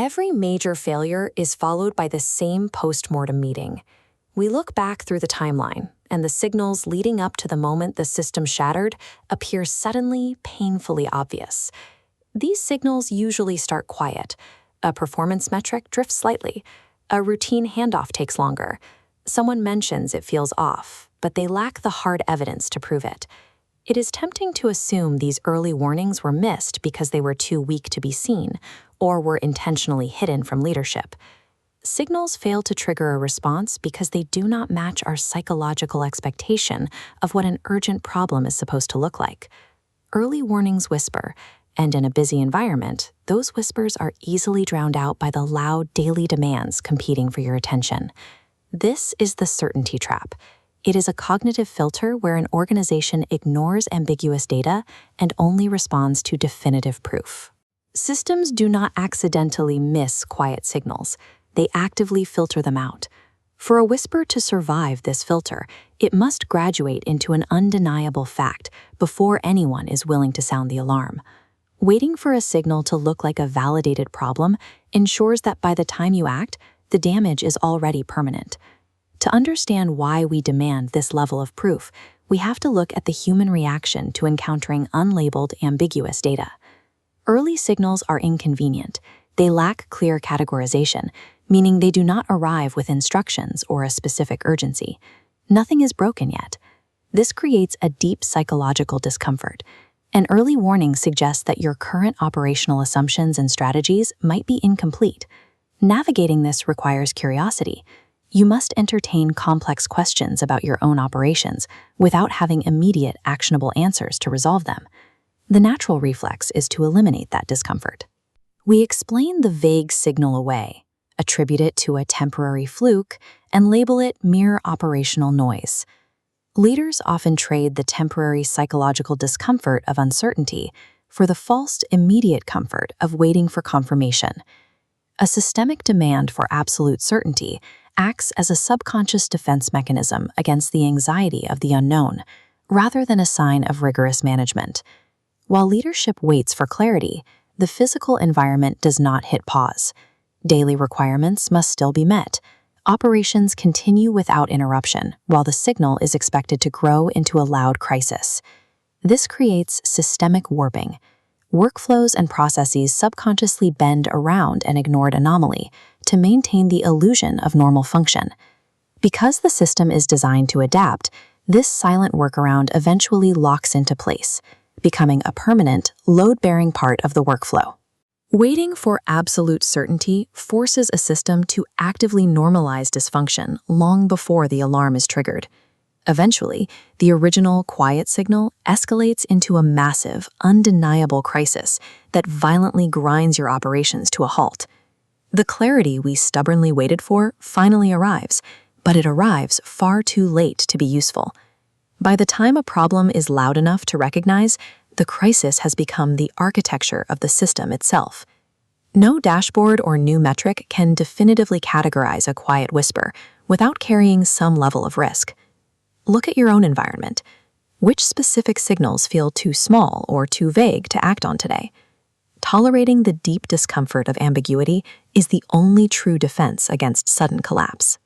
Every major failure is followed by the same post-mortem meeting. We look back through the timeline, and the signals leading up to the moment the system shattered appear suddenly, painfully obvious. These signals usually start quiet. A performance metric drifts slightly. A routine handoff takes longer. Someone mentions it feels off, but they lack the hard evidence to prove it. It is tempting to assume these early warnings were missed because they were too weak to be seen, or were intentionally hidden from leadership. Signals fail to trigger a response because they do not match our psychological expectation of what an urgent problem is supposed to look like. Early warnings whisper, and in a busy environment, those whispers are easily drowned out by the loud daily demands competing for your attention. This is the certainty trap. It is a cognitive filter where an organization ignores ambiguous data and only responds to definitive proof. Systems do not accidentally miss quiet signals. They actively filter them out. For a whisper to survive this filter, it must graduate into an undeniable fact before anyone is willing to sound the alarm. Waiting for a signal to look like a validated problem ensures that by the time you act, the damage is already permanent. To understand why we demand this level of proof, we have to look at the human reaction to encountering unlabeled, ambiguous data. Early signals are inconvenient. They lack clear categorization, meaning they do not arrive with instructions or a specific urgency. Nothing is broken yet. This creates a deep psychological discomfort. An early warning suggests that your current operational assumptions and strategies might be incomplete. Navigating this requires curiosity. You must entertain complex questions about your own operations without having immediate, actionable answers to resolve them. The natural reflex is to eliminate that discomfort. We explain the vague signal away, attribute it to a temporary fluke, and label it mere operational noise. Leaders often trade the temporary psychological discomfort of uncertainty for the false, immediate comfort of waiting for confirmation. A systemic demand for absolute certainty acts as a subconscious defense mechanism against the anxiety of the unknown, rather than a sign of rigorous management. While leadership waits for clarity, the physical environment does not hit pause. Daily requirements must still be met. Operations continue without interruption, while the signal is expected to grow into a loud crisis. This creates systemic warping. Workflows and processes subconsciously bend around an ignored anomaly to maintain the illusion of normal function. Because the system is designed to adapt, this silent workaround eventually locks into place, becoming a permanent, load-bearing part of the workflow. Waiting for absolute certainty forces a system to actively normalize dysfunction long before the alarm is triggered. Eventually, the original quiet signal escalates into a massive, undeniable crisis that violently grinds your operations to a halt. The clarity we stubbornly waited for finally arrives, but it arrives far too late to be useful. By the time a problem is loud enough to recognize, the crisis has become the architecture of the system itself. No dashboard or new metric can definitively categorize a quiet whisper without carrying some level of risk. Look at your own environment. Which specific signals feel too small or too vague to act on today? Tolerating the deep discomfort of ambiguity is the only true defense against sudden collapse.